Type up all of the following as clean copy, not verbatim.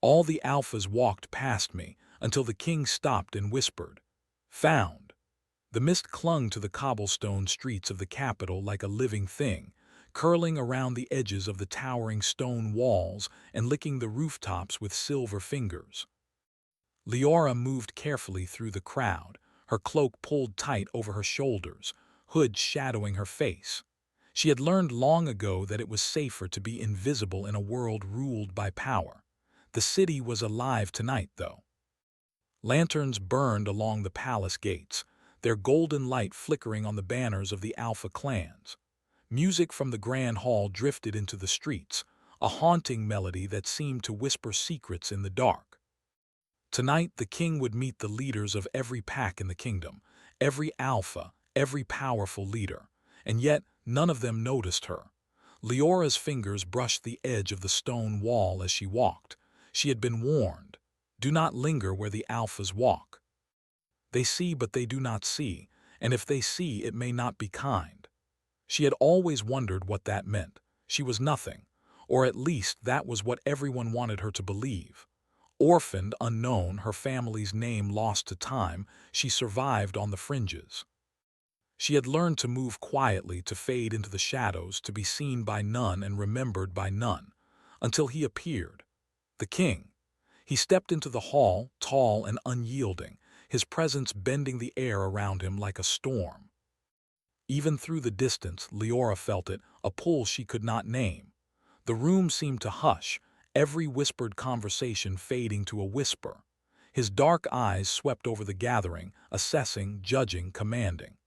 All the alphas walked past me until the king stopped and whispered, "Found." The mist clung to the cobblestone streets of the capital like a living thing, curling around the edges of the towering stone walls and licking the rooftops with silver fingers. Leora moved carefully through the crowd, her cloak pulled tight over her shoulders, hood shadowing her face. She had learned long ago that it was safer to be invisible in a world ruled by power. The city was alive tonight, though. Lanterns burned along the palace gates, their golden light flickering on the banners of the Alpha clans. Music from the grand hall drifted into the streets, a haunting melody that seemed to whisper secrets in the dark. Tonight the king would meet the leaders of every pack in the kingdom, every alpha, every powerful leader, and yet none of them noticed her. Leora's fingers brushed the edge of the stone wall as she walked. She had been warned. Do not linger where the alphas walk. They see but they do not see, and if they see it may not be kind. She had always wondered what that meant. She was nothing, or at least that was what everyone wanted her to believe. Orphaned, unknown, her family's name lost to time, she survived on the fringes. She had learned to move quietly, to fade into the shadows, to be seen by none and remembered by none, until he appeared. The king. He stepped into the hall, tall and unyielding, his presence bending the air around him like a storm. Even through the distance, Leora felt it, a pull she could not name. The room seemed to hush, every whispered conversation fading to a whisper. His dark eyes swept over the gathering, assessing, judging, commanding.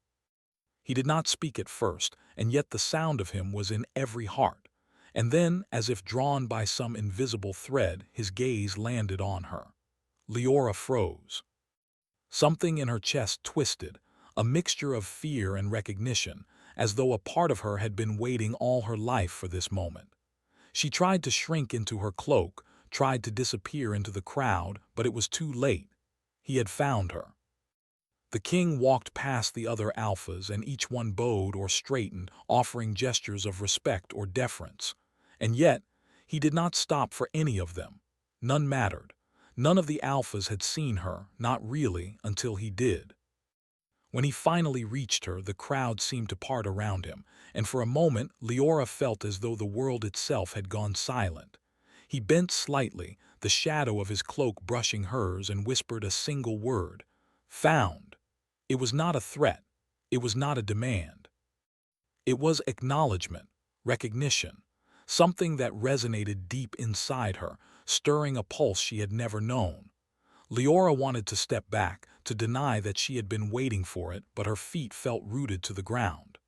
He did not speak at first, and yet the sound of him was in every heart. And then, as if drawn by some invisible thread, his gaze landed on her. Leora froze. Something in her chest twisted, a mixture of fear and recognition, as though a part of her had been waiting all her life for this moment. She tried to shrink into her cloak, tried to disappear into the crowd, but it was too late. He had found her. The king walked past the other alphas, and each one bowed or straightened, offering gestures of respect or deference. And yet, he did not stop for any of them. None mattered. None of the alphas had seen her, not really, until he did. When he finally reached her, the crowd seemed to part around him, and for a moment Leora felt as though the world itself had gone silent. He bent slightly, the shadow of his cloak brushing hers, and whispered a single word. "Found." It was not a threat. It was not a demand. It was acknowledgement, recognition, something that resonated deep inside her, stirring a pulse she had never known. Leora wanted to step back, to deny that she had been waiting for it, but her feet felt rooted to the ground.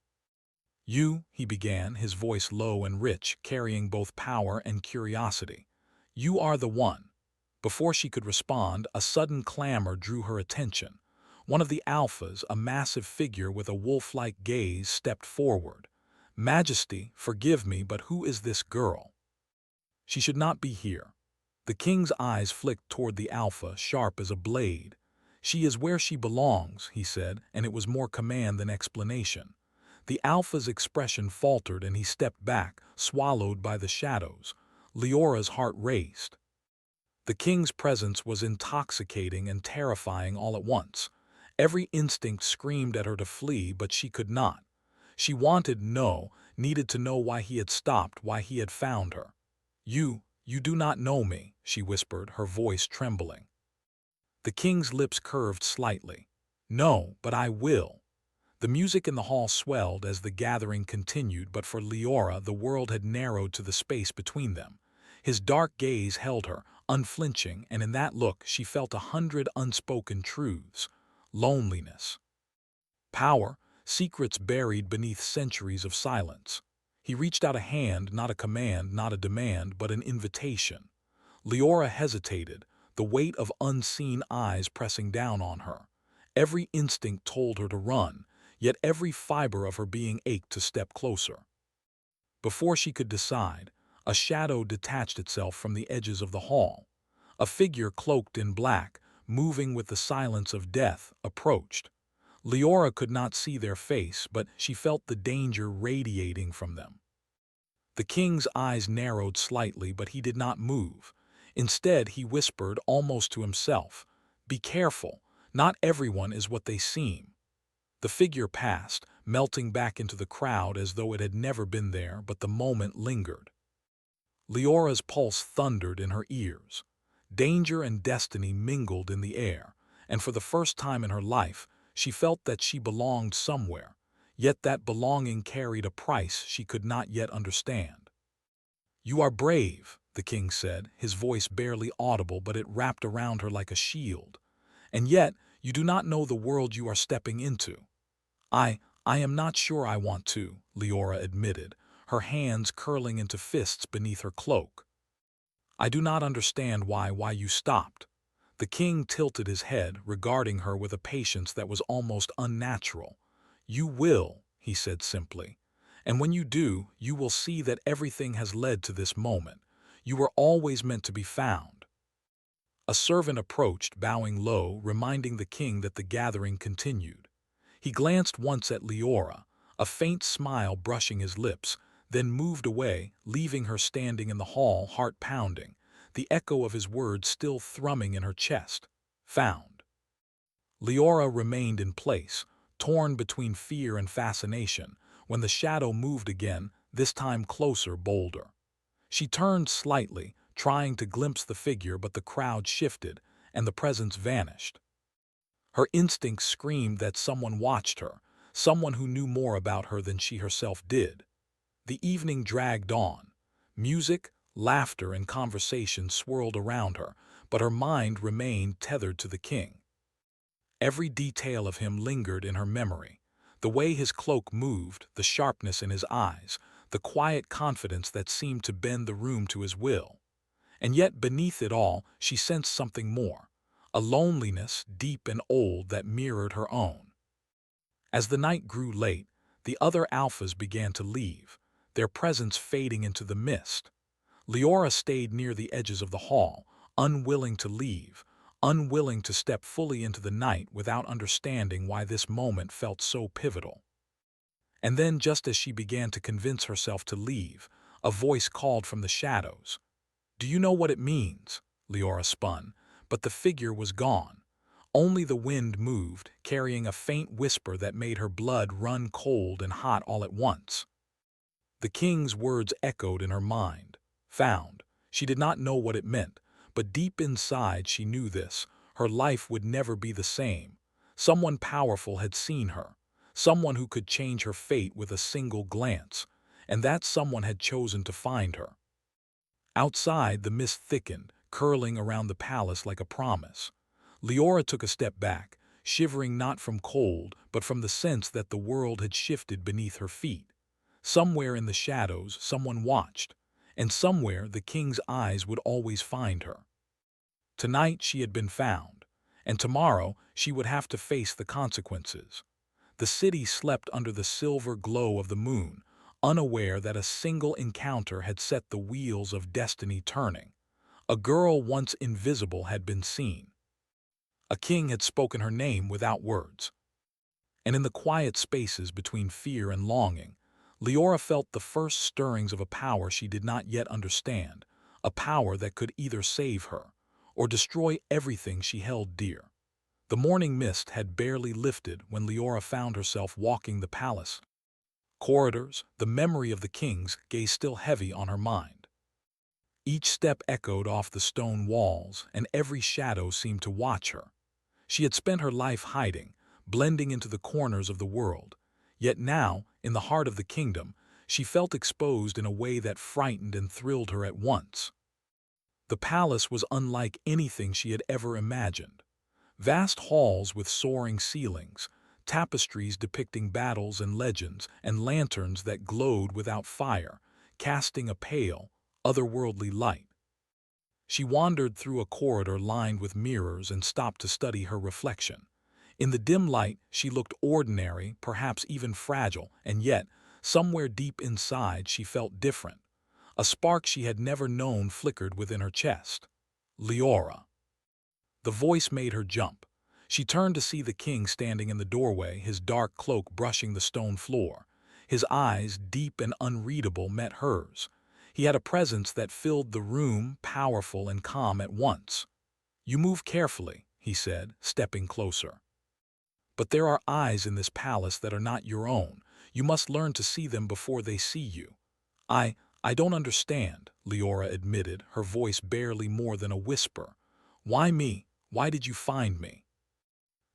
"You," he began, his voice low and rich, carrying both power and curiosity. "You are the one." Before she could respond, a sudden clamor drew her attention. One of the alphas, a massive figure with a wolf-like gaze, stepped forward. "Majesty, forgive me, but who is this girl? She should not be here." The king's eyes flicked toward the alpha, sharp as a blade. "She is where she belongs," he said, and it was more command than explanation. The alpha's expression faltered and he stepped back, swallowed by the shadows. Leora's heart raced. The king's presence was intoxicating and terrifying all at once. Every instinct screamed at her to flee, but she could not. She needed to know why he had stopped, why he had found her. You do not know me," she whispered, her voice trembling. The king's lips curved slightly. "No, but I will." The music in the hall swelled as the gathering continued, but for Leora the world had narrowed to the space between them. His dark gaze held her, unflinching, and in that look she felt 100 unspoken truths. Loneliness. Power, secrets buried beneath centuries of silence. He reached out a hand, not a command, not a demand, but an invitation. Leora hesitated, the weight of unseen eyes pressing down on her. Every instinct told her to run, yet every fiber of her being ached to step closer. Before she could decide, a shadow detached itself from the edges of the hall. A figure cloaked in black, moving with the silence of death, approached. Leora could not see their face, but she felt the danger radiating from them. The king's eyes narrowed slightly, but he did not move. Instead, he whispered almost to himself, "Be careful, not everyone is what they seem." The figure passed, melting back into the crowd as though it had never been there, but the moment lingered. Leora's pulse thundered in her ears. Danger and destiny mingled in the air, and for the first time in her life, she felt that she belonged somewhere, yet that belonging carried a price she could not yet understand. "You are brave," the king said, his voice barely audible, but it wrapped around her like a shield. "And yet, you do not know the world you are stepping into." I am not sure I want to," Leora admitted, her hands curling into fists beneath her cloak. "I do not understand why you stopped." The king tilted his head, regarding her with a patience that was almost unnatural. "You will," he said simply. "And when you do, you will see that everything has led to this moment. You were always meant to be found." A servant approached, bowing low, reminding the king that the gathering continued. He glanced once at Leora, a faint smile brushing his lips, then moved away, leaving her standing in the hall, heart pounding, the echo of his words still thrumming in her chest. "Found." Leora remained in place, torn between fear and fascination, when the shadow moved again, this time closer, bolder. She turned slightly, trying to glimpse the figure, but the crowd shifted, and the presence vanished. Her instincts screamed that someone watched her, someone who knew more about her than she herself did. The evening dragged on. Music, laughter, and conversation swirled around her, but her mind remained tethered to the king. Every detail of him lingered in her memory. The way his cloak moved, the sharpness in his eyes, the quiet confidence that seemed to bend the room to his will. And yet beneath it all, she sensed something more, a loneliness deep and old that mirrored her own. As the night grew late, the other alphas began to leave, their presence fading into the mist. Leora stayed near the edges of the hall, unwilling to leave, unwilling to step fully into the night without understanding why this moment felt so pivotal. And then, just as she began to convince herself to leave, a voice called from the shadows. "Do you know what it means?" Leora spun, but the figure was gone. Only the wind moved, carrying a faint whisper that made her blood run cold and hot all at once. The king's words echoed in her mind. Found. She did not know what it meant, but deep inside she knew this. Her life would never be the same. Someone powerful had seen her, someone who could change her fate with a single glance, and that someone had chosen to find her. Outside, the mist thickened, curling around the palace like a promise. Leora took a step back, shivering not from cold, but from the sense that the world had shifted beneath her feet. Somewhere in the shadows, someone watched, and somewhere the king's eyes would always find her. Tonight she had been found, and tomorrow she would have to face the consequences. The city slept under the silver glow of the moon, unaware that a single encounter had set the wheels of destiny turning. A girl once invisible had been seen. A king had spoken her name without words. And in the quiet spaces between fear and longing, Leora felt the first stirrings of a power she did not yet understand, a power that could either save her or destroy everything she held dear. The morning mist had barely lifted when Leora found herself walking the palace corridors, the memory of the king's gaze still heavy on her mind. Each step echoed off the stone walls, and every shadow seemed to watch her. She had spent her life hiding, blending into the corners of the world. Yet now, in the heart of the kingdom, she felt exposed in a way that frightened and thrilled her at once. The palace was unlike anything she had ever imagined. Vast halls with soaring ceilings, tapestries depicting battles and legends, and lanterns that glowed without fire, casting a pale, otherworldly light. She wandered through a corridor lined with mirrors and stopped to study her reflection. In the dim light, she looked ordinary, perhaps even fragile, and yet, somewhere deep inside, she felt different. A spark she had never known flickered within her chest. Leora. The voice made her jump. She turned to see the king standing in the doorway, his dark cloak brushing the stone floor. His eyes, deep and unreadable, met hers. He had a presence that filled the room, powerful and calm at once. "You move carefully," he said, stepping closer. "But there are eyes in this palace that are not your own. You must learn to see them before they see you." I, I don't understand," Leora admitted, her voice barely more than a whisper. "Why me? Why did you find me?"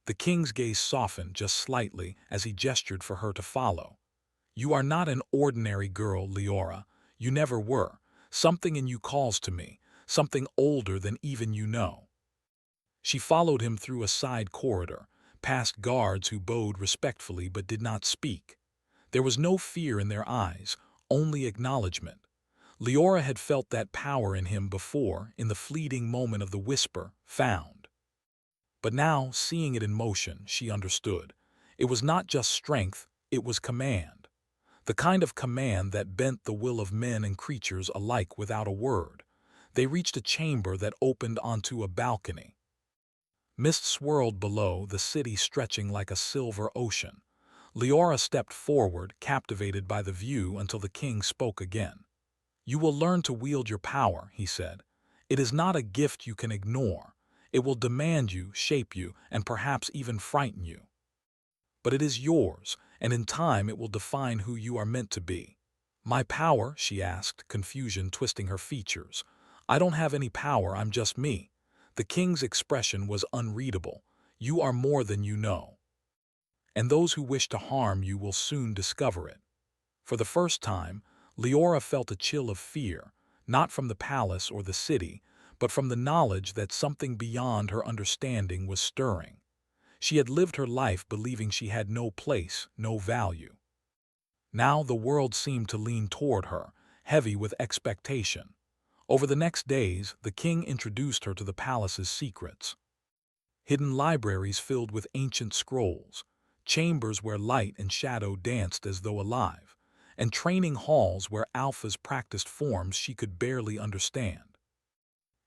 The king's gaze softened just slightly as he gestured for her to follow. "You are not an ordinary girl, Leora. You never were. Something in you calls to me, something older than even you know." She followed him through a side corridor, past guards who bowed respectfully but did not speak. There was no fear in their eyes, only acknowledgement. Leora had felt that power in him before, in the fleeting moment of the whisper, "Found." But now, seeing it in motion, she understood. It was not just strength, it was command. The kind of command that bent the will of men and creatures alike without a word. They reached a chamber that opened onto a balcony. Mist swirled below, the city stretching like a silver ocean. Leora stepped forward, captivated by the view, until the king spoke again. "You will learn to wield your power," he said. "It is not a gift you can ignore. It will demand you, shape you, and perhaps even frighten you. But it is yours, and in time it will define who you are meant to be." "My power?" she asked, confusion twisting her features. "I don't have any power, I'm just me." The king's expression was unreadable. "You are more than you know. And those who wish to harm you will soon discover it." For the first time, Leora felt a chill of fear, not from the palace or the city, but from the knowledge that something beyond her understanding was stirring. She had lived her life believing she had no place, no value. Now the world seemed to lean toward her, heavy with expectation. Over the next days, the king introduced her to the palace's secrets. Hidden libraries filled with ancient scrolls, chambers where light and shadow danced as though alive, and training halls where alphas practiced forms she could barely understand.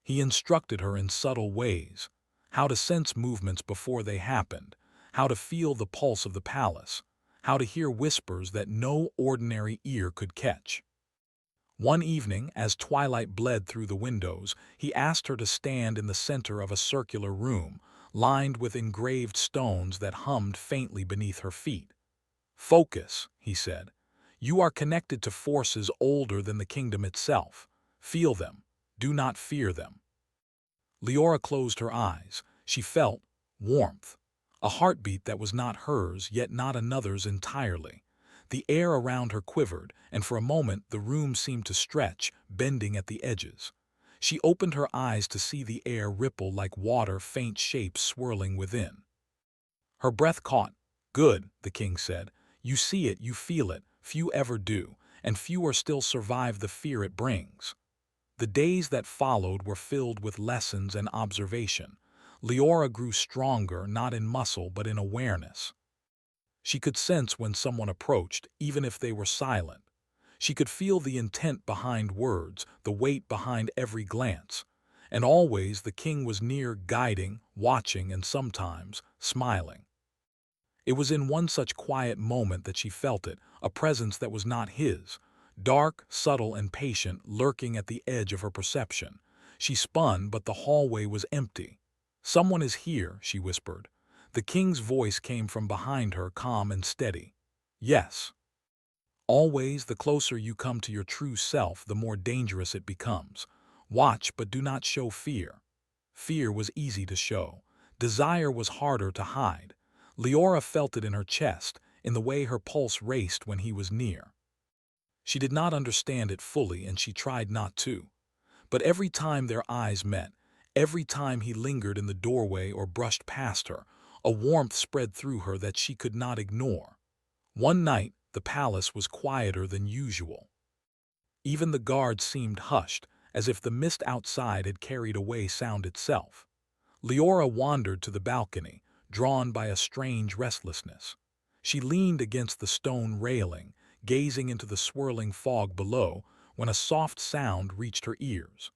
He instructed her in subtle ways, how to sense movements before they happened, how to feel the pulse of the palace, how to hear whispers that no ordinary ear could catch. One evening, as twilight bled through the windows, he asked her to stand in the center of a circular room, lined with engraved stones that hummed faintly beneath her feet. "Focus," he said. "You are connected to forces older than the kingdom itself. Feel them. Do not fear them." Leora closed her eyes. She felt warmth, a heartbeat that was not hers, yet not another's entirely. The air around her quivered, and for a moment the room seemed to stretch, bending at the edges. She opened her eyes to see the air ripple like water, faint shapes swirling within. Her breath caught. "Good," the king said. "You see it, you feel it. Few ever do, and fewer still survive the fear it brings." The days that followed were filled with lessons and observation. Leora grew stronger, not in muscle but in awareness. She could sense when someone approached, even if they were silent. She could feel the intent behind words, the weight behind every glance. And always the king was near, guiding, watching, and sometimes smiling. It was in one such quiet moment that she felt it, a presence that was not his, dark, subtle, and patient, lurking at the edge of her perception. She spun, but the hallway was empty. "Someone is here," she whispered. The king's voice came from behind her, calm and steady. "Yes." "Always, the closer you come to your true self, the more dangerous it becomes. Watch, but do not show fear." Fear was easy to show. Desire was harder to hide. Leora felt it in her chest, in the way her pulse raced when he was near. She did not understand it fully, and she tried not to. But every time their eyes met, every time he lingered in the doorway or brushed past her, a warmth spread through her that she could not ignore. One night, the palace was quieter than usual. Even the guards seemed hushed, as if the mist outside had carried away sound itself. Leora wandered to the balcony, drawn by a strange restlessness. She leaned against the stone railing, gazing into the swirling fog below, when a soft sound reached her ears.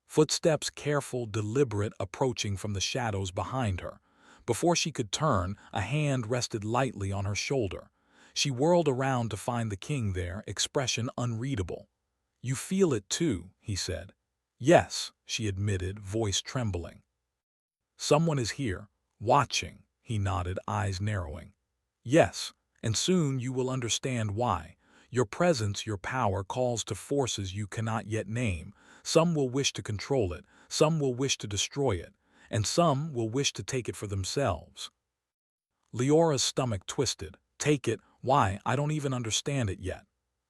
Footsteps, careful, deliberate, approaching from the shadows behind her. Before she could turn, a hand rested lightly on her shoulder. She whirled around to find the king there, expression unreadable. You feel it too, he said. Yes, she admitted, voice trembling. Someone is here, watching, he nodded, eyes narrowing. Yes, and soon you will understand why. Your presence, your power calls to forces you cannot yet name. Some will wish to control it, some will wish to destroy it, and some will wish to take it for themselves. Leora's stomach twisted. Take it? Why, I don't even understand it yet.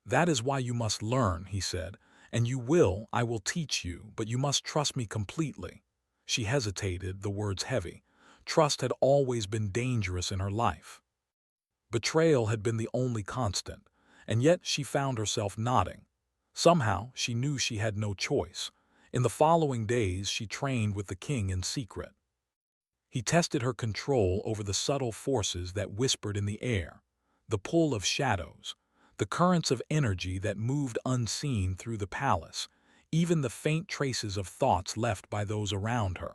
That is why you must learn, he said. And you will, I will teach you, but you must trust me completely. She hesitated, the words heavy. Trust had always been dangerous in her life. Betrayal had been the only constant, and yet she found herself nodding. Somehow, she knew she had no choice. In the following days, she trained with the king in secret. He tested her control over the subtle forces that whispered in the air, the pull of shadows, the currents of energy that moved unseen through the palace, even the faint traces of thoughts left by those around her.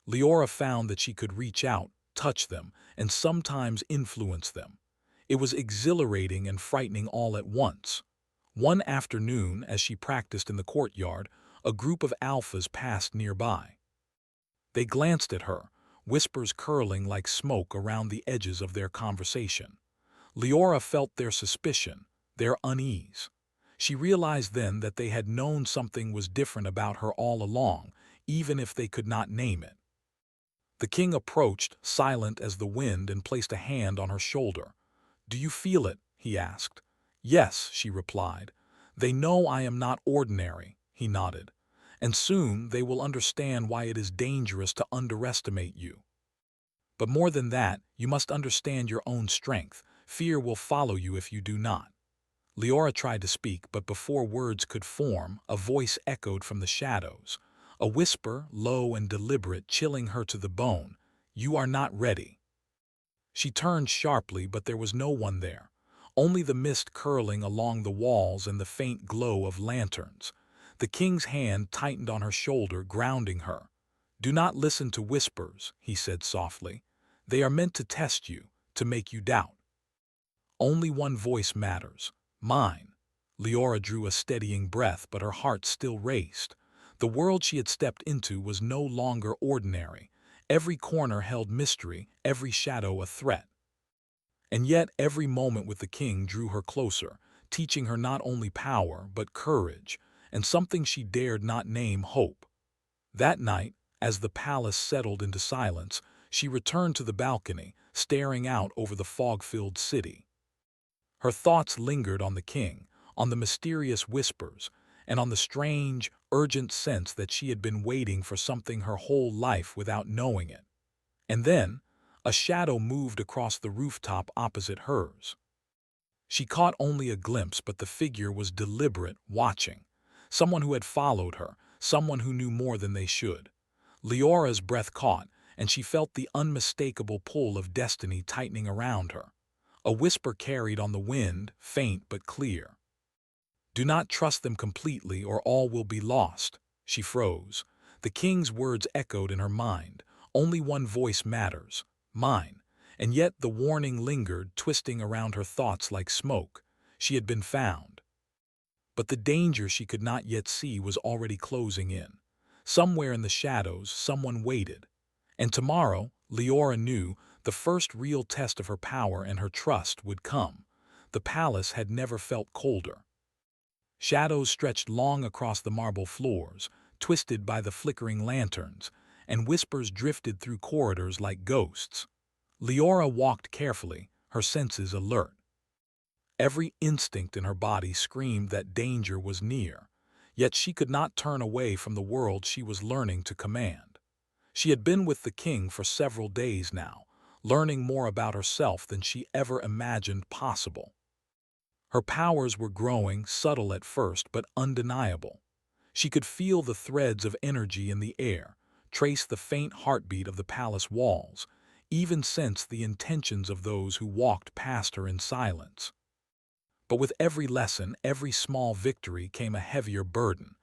Leora found that she could reach out, touch them, and sometimes influence them. It was exhilarating and frightening all at once. One afternoon, as she practiced in the courtyard, a group of alphas passed nearby. They glanced at her, whispers curling like smoke around the edges of their conversation. Leora felt their suspicion, their unease. She realized then that they had known something was different about her all along, even if they could not name it. The king approached, silent as the wind, and placed a hand on her shoulder. "Do you feel it?" he asked. "Yes," she replied. "They know I am not ordinary," he nodded. "And soon they will understand why it is dangerous to underestimate you. But more than that, you must understand your own strength. Fear will follow you if you do not." Leora tried to speak, but before words could form, a voice echoed from the shadows. A whisper, low and deliberate, chilling her to the bone. "You are not ready." She turned sharply, but there was no one there. Only the mist curling along the walls and the faint glow of lanterns. The king's hand tightened on her shoulder, grounding her. "Do not listen to whispers," he said softly. "They are meant to test you, to make you doubt. Only one voice matters, mine." Leora drew a steadying breath, but her heart still raced. The world she had stepped into was no longer ordinary. Every corner held mystery, every shadow a threat. And yet every moment with the king drew her closer, teaching her not only power, but courage, and something she dared not name, hope. That night, as the palace settled into silence, she returned to the balcony, staring out over the fog-filled city. Her thoughts lingered on the king, on the mysterious whispers, and on the strange, urgent sense that she had been waiting for something her whole life without knowing it. And then, a shadow moved across the rooftop opposite hers. She caught only a glimpse, but the figure was deliberate, watching. Someone who had followed her, someone who knew more than they should. Leora's breath caught, and she felt the unmistakable pull of destiny tightening around her. A whisper carried on the wind, faint but clear. "Do not trust them completely, or all will be lost." She froze. The king's words echoed in her mind. Only one voice matters, mine. And yet the warning lingered, twisting around her thoughts like smoke. She had been found. But the danger she could not yet see was already closing in. Somewhere in the shadows, someone waited. And tomorrow, Leora knew, the first real test of her power and her trust would come. The palace had never felt colder. Shadows stretched long across the marble floors, twisted by the flickering lanterns, and whispers drifted through corridors like ghosts. Leora walked carefully, her senses alert. Every instinct in her body screamed that danger was near, yet she could not turn away from the world she was learning to command. She had been with the king for several days now, learning more about herself than she ever imagined possible. Her powers were growing, subtle at first, but undeniable. She could feel the threads of energy in the air, trace the faint heartbeat of the palace walls, even sense the intentions of those who walked past her in silence. But with every lesson, every small victory came a heavier burden.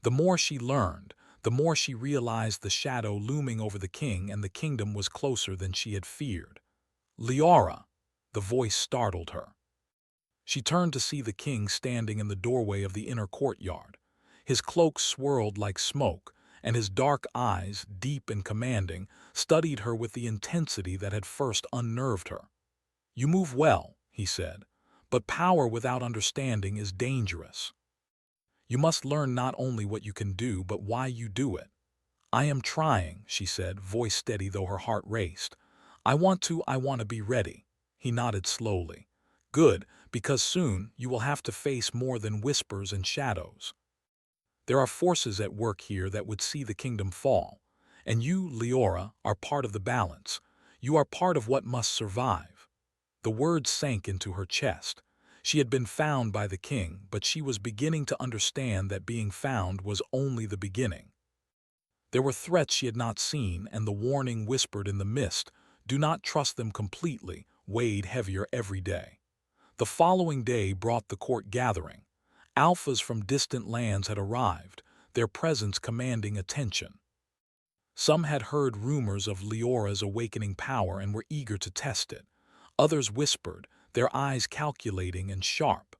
The more she learned, the more she realized the shadow looming over the king, and the kingdom was closer than she had feared. "Leora!" The voice startled her. She turned to see the king standing in the doorway of the inner courtyard. His cloak swirled like smoke, and his dark eyes, deep and commanding, studied her with the intensity that had first unnerved her. "You move well," he said, "but power without understanding is dangerous. You must learn not only what you can do, but why you do it." "I am trying," she said, voice steady though her heart raced. I want to be ready." He nodded slowly. "Good, because soon you will have to face more than whispers and shadows. There are forces at work here that would see the kingdom fall. And you, Leora, are part of the balance. You are part of what must survive." The words sank into her chest. She had been found by the king, but she was beginning to understand that being found was only the beginning. There were threats she had not seen, and the warning whispered in the mist, "Do not trust them completely," weighed heavier every day. The following day brought the court gathering. Alphas from distant lands had arrived, their presence commanding attention. Some had heard rumors of Leora's awakening power and were eager to test it. Others whispered, their eyes calculating and sharp.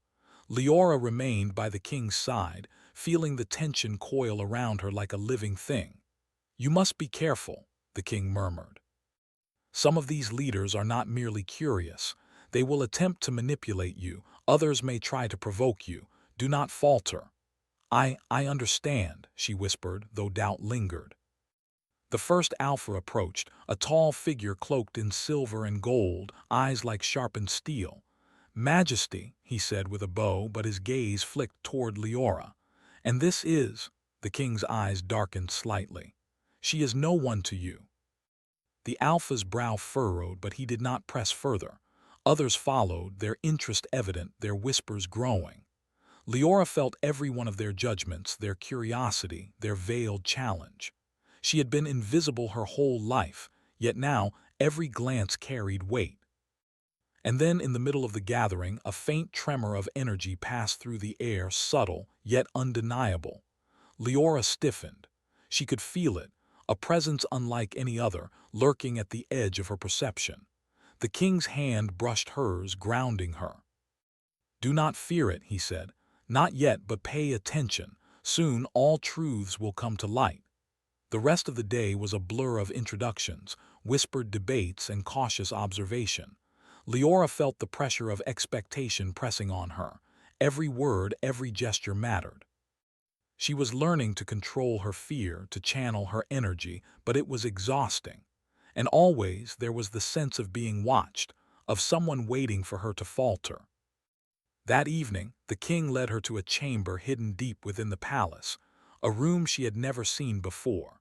Leora remained by the king's side, feeling the tension coil around her like a living thing. "You must be careful," the king murmured. "Some of these leaders are not merely curious. They will attempt to manipulate you. Others may try to provoke you. Do not falter." I understand," she whispered, though doubt lingered. The first alpha approached, a tall figure cloaked in silver and gold, eyes like sharpened steel. "Majesty," he said with a bow, but his gaze flicked toward Leora. "And this is—" the king's eyes darkened slightly. "She is no one to you." The alpha's brow furrowed, but he did not press further. Others followed, their interest evident, their whispers growing. Leora felt every one of their judgments, their curiosity, their veiled challenge. She had been invisible her whole life, yet now every glance carried weight. And then, in the middle of the gathering, a faint tremor of energy passed through the air, subtle, yet undeniable. Leora stiffened. She could feel it, a presence unlike any other, lurking at the edge of her perception. The king's hand brushed hers, grounding her. "Do not fear it," he said. "Not yet, but pay attention. Soon all truths will come to light." The rest of the day was a blur of introductions, whispered debates, and cautious observation. Leora felt the pressure of expectation pressing on her. Every word, every gesture mattered. She was learning to control her fear, to channel her energy, but it was exhausting. And always there was the sense of being watched, of someone waiting for her to falter. That evening, the king led her to a chamber hidden deep within the palace, a room she had never seen before.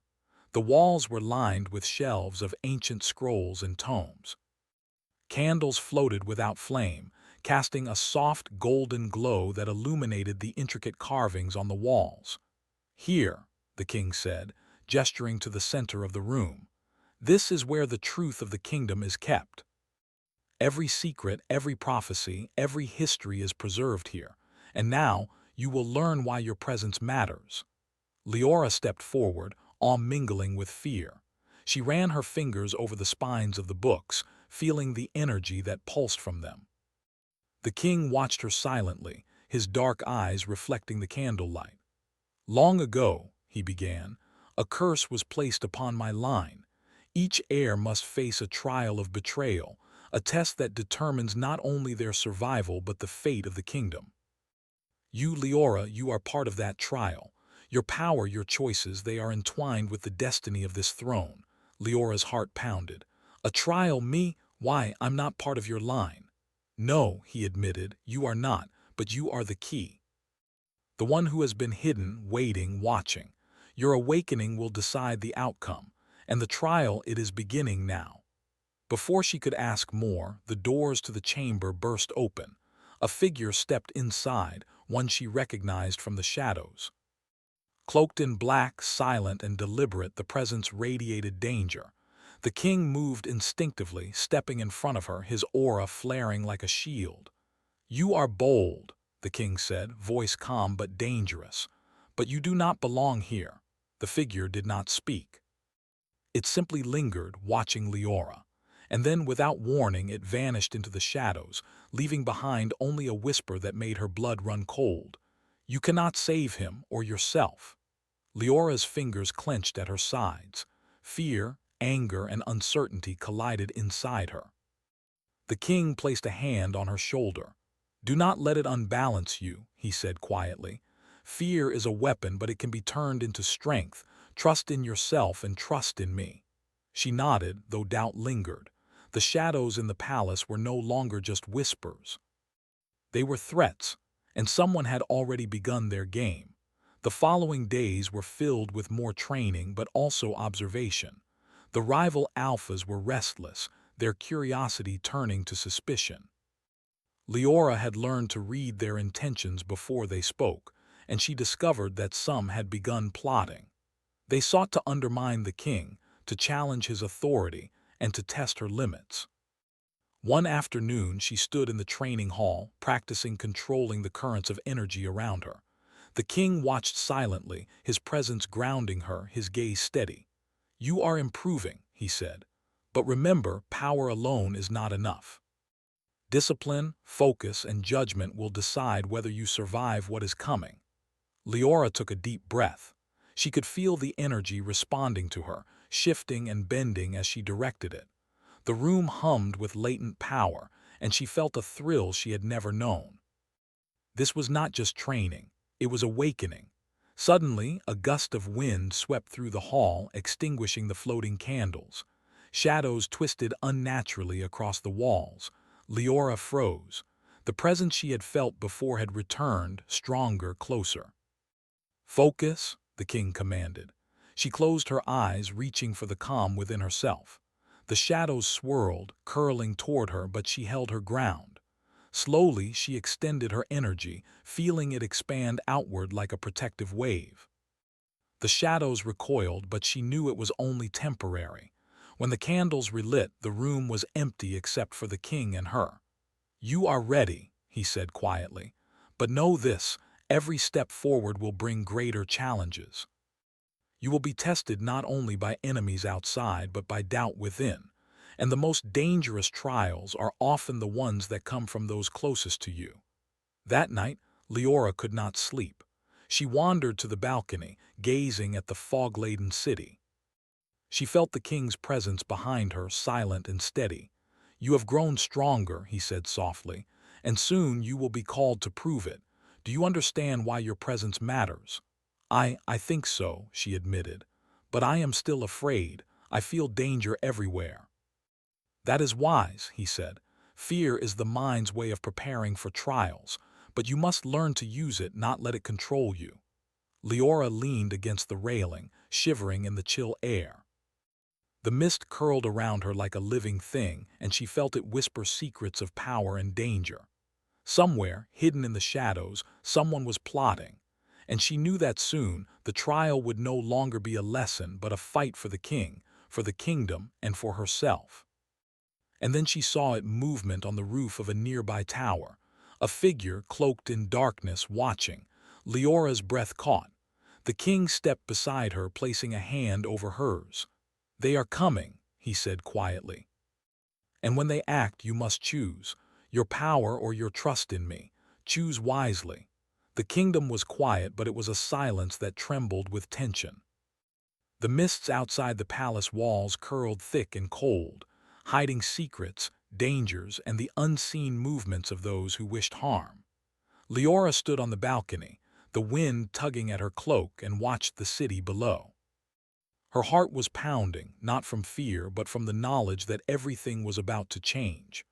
The walls were lined with shelves of ancient scrolls and tomes. Candles floated without flame, casting a soft golden glow that illuminated the intricate carvings on the walls. "Here," the king said, gesturing to the center of the room. "This is where the truth of the kingdom is kept. Every secret, every prophecy, every history is preserved here. And now you will learn why your presence matters." Leora stepped forward, awe mingling with fear. She ran her fingers over the spines of the books, feeling the energy that pulsed from them. The king watched her silently, his dark eyes reflecting the candlelight. "Long ago," he began, "a curse was placed upon my line. Each heir must face a trial of betrayal, a test that determines not only their survival but the fate of the kingdom. You, Leora, you are part of that trial. Your power, your choices, they are entwined with the destiny of this throne." Leora's heart pounded. "A trial, me? Why, I'm not part of your line." "No," he admitted, "you are not, but you are the key. The one who has been hidden, waiting, watching. Your awakening will decide the outcome, and the trial, it is beginning now." Before she could ask more, the doors to the chamber burst open. A figure stepped inside, one she recognized from the shadows. Cloaked in black, silent and deliberate, the presence radiated danger. The king moved instinctively, stepping in front of her, his aura flaring like a shield. "You are bold," the king said, voice calm but dangerous. "But you do not belong here." The figure did not speak. It simply lingered, watching Leora. and then without warning it vanished into the shadows, leaving behind only a whisper that made her blood run cold. "You cannot save him or yourself." Leora's fingers clenched at her sides. Fear, anger, and uncertainty collided inside her. The king placed a hand on her shoulder. "Do not let it unbalance you," he said quietly. "Fear is a weapon, but it can be turned into strength. Trust in yourself and trust in me." She nodded, though doubt lingered. The shadows in the palace were no longer just whispers. They were threats, and someone had already begun their game. The following days were filled with more training but also observation. The rival alphas were restless, their curiosity turning to suspicion. Leora had learned to read their intentions before they spoke, and she discovered that some had begun plotting. They sought to undermine the king, to challenge his authority, and to test her limits. One afternoon she stood in the training hall, practicing controlling the currents of energy around her. The king watched silently, his presence grounding her, his gaze steady. "You are improving," he said. "But remember, power alone is not enough. Discipline, focus, and judgment will decide whether you survive what is coming." Leora took a deep breath. She could feel the energy responding to her, shifting and bending as she directed it. The room hummed with latent power, and she felt a thrill she had never known. This was not just training, it was awakening. Suddenly, a gust of wind swept through the hall, extinguishing the floating candles. Shadows twisted unnaturally across the walls. Leora froze. The presence she had felt before had returned, stronger, closer. "Focus," the king commanded. She closed her eyes, reaching for the calm within herself. The shadows swirled, curling toward her, but she held her ground. Slowly, she extended her energy, feeling it expand outward like a protective wave. The shadows recoiled, but she knew it was only temporary. When the candles relit, the room was empty except for the king and her. "You are ready," he said quietly. "But know this, every step forward will bring greater challenges. You will be tested not only by enemies outside, but by doubt within. And the most dangerous trials are often the ones that come from those closest to you." That night, Leora could not sleep. She wandered to the balcony, gazing at the fog-laden city. She felt the king's presence behind her, silent and steady. "You have grown stronger," he said softly, "and soon you will be called to prove it. Do you understand why your presence matters?" I think so," she admitted. "But I am still afraid. I feel danger everywhere." "That is wise," he said. "Fear is the mind's way of preparing for trials, but you must learn to use it, not let it control you." Leora leaned against the railing, shivering in the chill air. The mist curled around her like a living thing, and she felt it whisper secrets of power and danger. Somewhere, hidden in the shadows, someone was plotting, and she knew that soon the trial would no longer be a lesson but a fight for the king, for the kingdom, and for herself. And then she saw it movement on the roof of a nearby tower, a figure cloaked in darkness watching. Leora's breath caught. The king stepped beside her, placing a hand over hers. "They are coming," he said quietly. "And when they act, you must choose. Your power or your trust in me. Choose wisely." The kingdom was quiet, but it was a silence that trembled with tension. The mists outside the palace walls curled thick and cold, hiding secrets, dangers, and the unseen movements of those who wished harm. Leora stood on the balcony, the wind tugging at her cloak, and watched the city below. Her heart was pounding, not from fear, but from the knowledge that everything was about to change.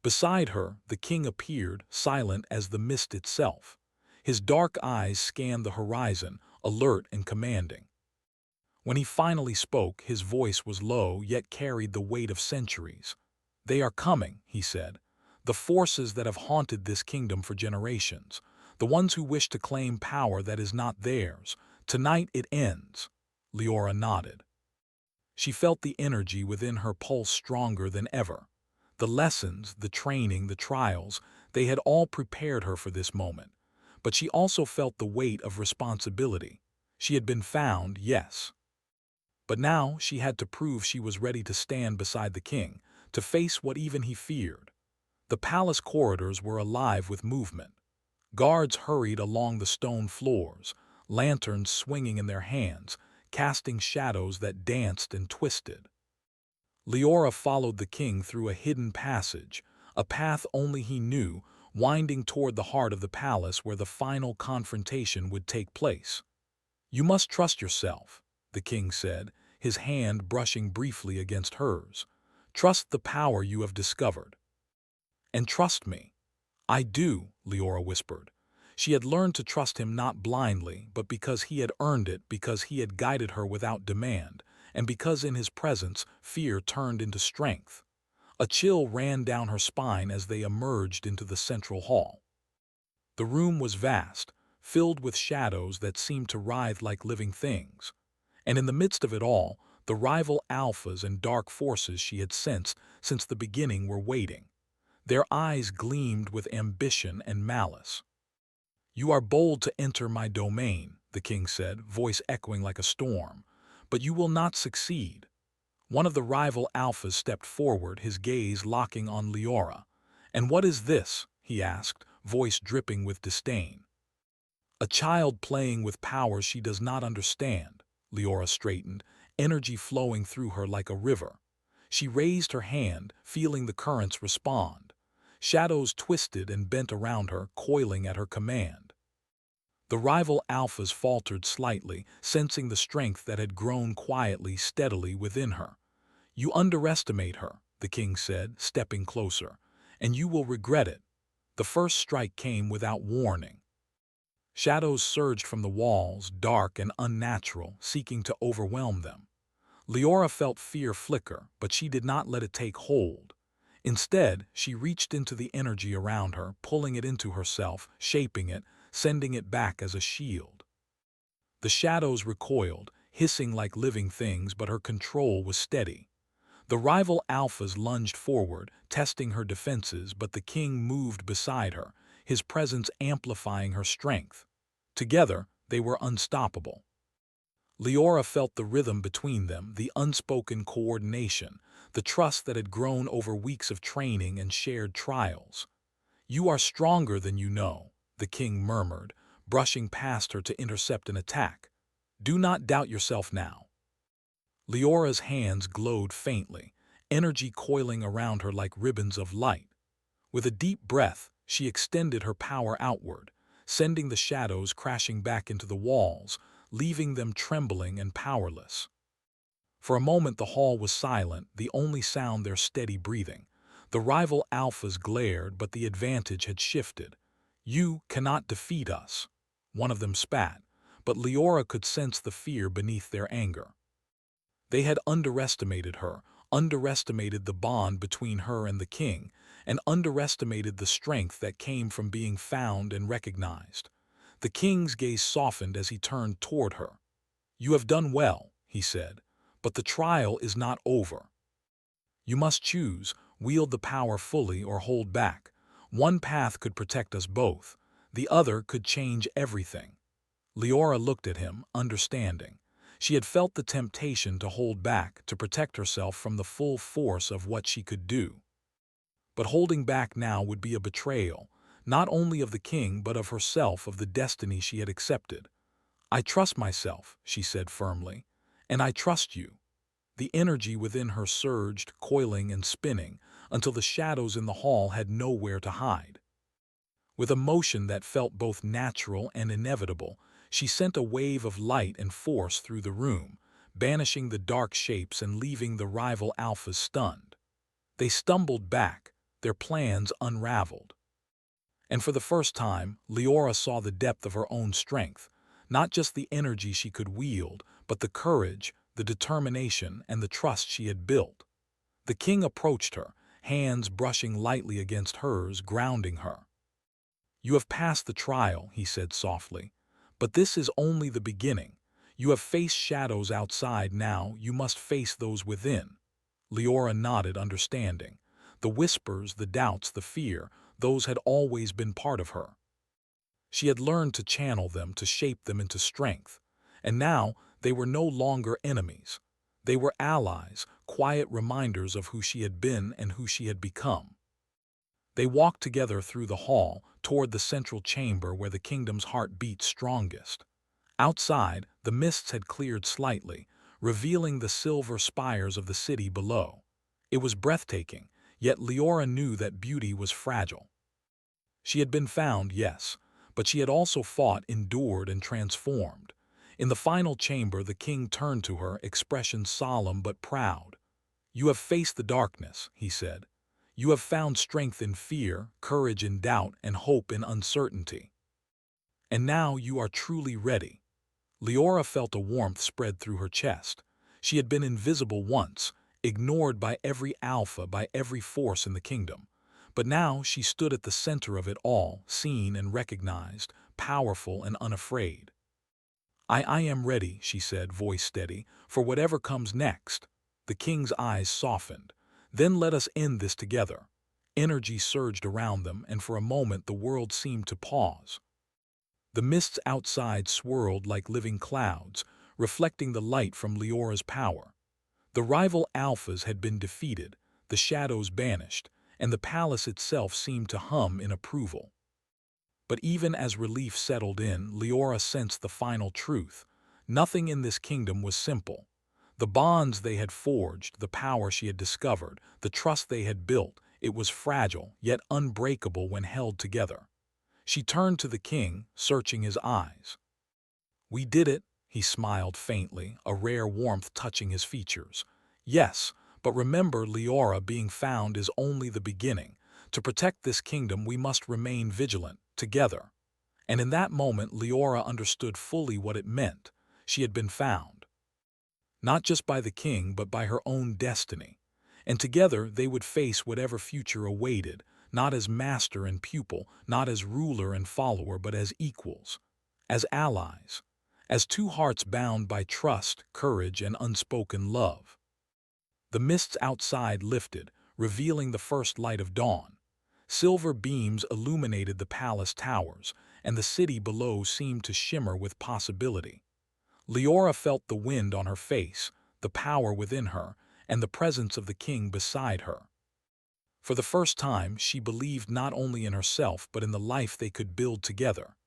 Beside her, the king appeared, silent as the mist itself. His dark eyes scanned the horizon, alert and commanding. When he finally spoke, his voice was low, yet carried the weight of centuries. "They are coming," he said. "The forces that have haunted this kingdom for generations. The ones who wish to claim power that is not theirs. Tonight it ends." Leora nodded. She felt the energy within her pulse stronger than ever. The lessons, the training, the trials, they had all prepared her for this moment. But she also felt the weight of responsibility. She had been found, yes. But now she had to prove she was ready to stand beside the king, to face what even he feared. The palace corridors were alive with movement. Guards hurried along the stone floors, lanterns swinging in their hands, casting shadows that danced and twisted. Leora followed the king through a hidden passage, a path only he knew, winding toward the heart of the palace where the final confrontation would take place. "You must trust yourself," the king said, his hand brushing briefly against hers. "Trust the power you have discovered." "And trust me." "I do," Leora whispered. She had learned to trust him not blindly, but because he had earned it, because he had guided her without demand, and because in his presence fear turned into strength. A chill ran down her spine as they emerged into the central hall. The room was vast, filled with shadows that seemed to writhe like living things. And in the midst of it all, the rival alphas and dark forces she had sensed since the beginning were waiting. Their eyes gleamed with ambition and malice. "You are bold to enter my domain," the king said, voice echoing like a storm, "but you will not succeed." One of the rival alphas stepped forward, his gaze locking on Leora. "And what is this?" he asked, voice dripping with disdain. "A child playing with powers she does not understand." Leora straightened, energy flowing through her like a river. She raised her hand, feeling the currents respond. Shadows twisted and bent around her, coiling at her command. The rival alphas faltered slightly, sensing the strength that had grown quietly, steadily within her. "You underestimate her," the king said, stepping closer, "and you will regret it." The first strike came without warning. Shadows surged from the walls, dark and unnatural, seeking to overwhelm them. Leora felt fear flicker, but she did not let it take hold. Instead, she reached into the energy around her, pulling it into herself, shaping it, sending it back as a shield. The shadows recoiled, hissing like living things, but her control was steady. The rival alphas lunged forward, testing her defenses, but the king moved beside her, his presence amplifying her strength. Together, they were unstoppable. Leora felt the rhythm between them, the unspoken coordination, the trust that had grown over weeks of training and shared trials. "You are stronger than you know," the king murmured, brushing past her to intercept an attack. "Do not doubt yourself now." Leora's hands glowed faintly, energy coiling around her like ribbons of light. With a deep breath, she extended her power outward, sending the shadows crashing back into the walls, leaving them trembling and powerless. For a moment the hall was silent, the only sound their steady breathing. The rival alphas glared, but the advantage had shifted. "You cannot defeat us," one of them spat, but Leora could sense the fear beneath their anger. They had underestimated her, underestimated the bond between her and the king, and underestimated the strength that came from being found and recognized. The king's gaze softened as he turned toward her. "You have done well," he said, "but the trial is not over. You must choose, wield the power fully or hold back. One path could protect us both. The other could change everything." Leora looked at him, understanding. She had felt the temptation to hold back, to protect herself from the full force of what she could do. But holding back now would be a betrayal, not only of the king but of herself, of the destiny she had accepted. "I trust myself," she said firmly, "and I trust you." The energy within her surged, coiling and spinning, until the shadows in the hall had nowhere to hide. With a motion that felt both natural and inevitable, she sent a wave of light and force through the room, banishing the dark shapes and leaving the rival alphas stunned. They stumbled back, their plans unraveled. And for the first time, Leora saw the depth of her own strength, not just the energy she could wield, but the courage, the determination, and the trust she had built. The king approached her, hands brushing lightly against hers, grounding her. "You have passed the trial," he said softly, "but this is only the beginning. You have faced shadows outside, now you must face those within." Leora nodded, understanding. The whispers, the doubts, the fear, those had always been part of her. She had learned to channel them, to shape them into strength. And now they were no longer enemies. They were allies, quiet reminders of who she had been and who she had become. They walked together through the hall toward the central chamber where the kingdom's heart beat strongest. Outside, the mists had cleared slightly, revealing the silver spires of the city below. It was breathtaking, yet Leora knew that beauty was fragile. She had been found, yes, but she had also fought, endured, and transformed. In the final chamber, the king turned to her, expression solemn but proud. "You have faced the darkness," he said. "You have found strength in fear, courage in doubt, and hope in uncertainty. And now you are truly ready." Leora felt a warmth spread through her chest. She had been invisible once, ignored by every alpha, by every force in the kingdom. But now she stood at the center of it all, seen and recognized, powerful and unafraid. I am ready," she said, voice steady, "for whatever comes next." The king's eyes softened. "Then let us end this together." Energy surged around them, and for a moment the world seemed to pause. The mists outside swirled like living clouds, reflecting the light from Leora's power. The rival alphas had been defeated, the shadows banished, and the palace itself seemed to hum in approval. But even as relief settled in, Leora sensed the final truth. Nothing in this kingdom was simple. The bonds they had forged, the power she had discovered, the trust they had built, it was fragile, yet unbreakable when held together. She turned to the king, searching his eyes. "We did it," he smiled faintly, a rare warmth touching his features. "Yes, but remember, Leora, being found is only the beginning. To protect this kingdom we must remain vigilant, together." And in that moment Leora understood fully what it meant. She had been found. Not just by the king, but by her own destiny. And together they would face whatever future awaited, not as master and pupil, not as ruler and follower, but as equals, as allies, as two hearts bound by trust, courage, and unspoken love. The mists outside lifted, revealing the first light of dawn. Silver beams illuminated the palace towers, and the city below seemed to shimmer with possibility. Leora felt the wind on her face, the power within her, and the presence of the king beside her. For the first time, she believed not only in herself but in the life they could build together.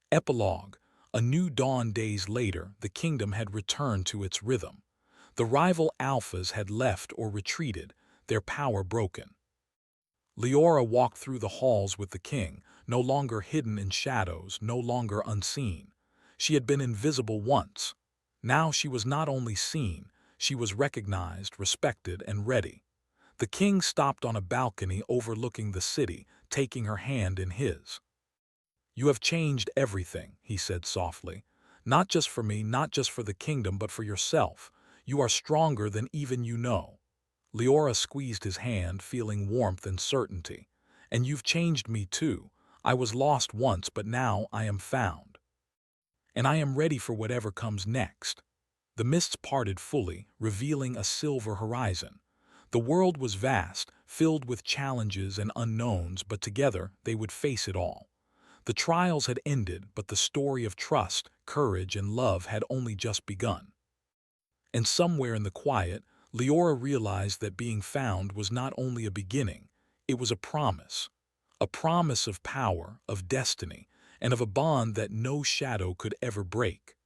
Epilogue. A new dawn. Days later, the kingdom had returned to its rhythm. The rival alphas had left or retreated, their power broken. Leora walked through the halls with the king, no longer hidden in shadows, no longer unseen. She had been invisible once. Now she was not only seen, she was recognized, respected, and ready. The king stopped on a balcony overlooking the city, taking her hand in his. "You have changed everything," he said softly. "Not just for me, not just for the kingdom, but for yourself. You are stronger than even you know." Leora squeezed his hand, feeling warmth and certainty. "And you've changed me too. I was lost once, but now I am found. And I am ready for whatever comes next." The mists parted fully, revealing a silver horizon. The world was vast, filled with challenges and unknowns, but together they would face it all. The trials had ended, but the story of trust, courage, and love had only just begun. And somewhere in the quiet, Leora realized that being found was not only a beginning, it was a promise. A promise of power, of destiny, and of a bond that no shadow could ever break.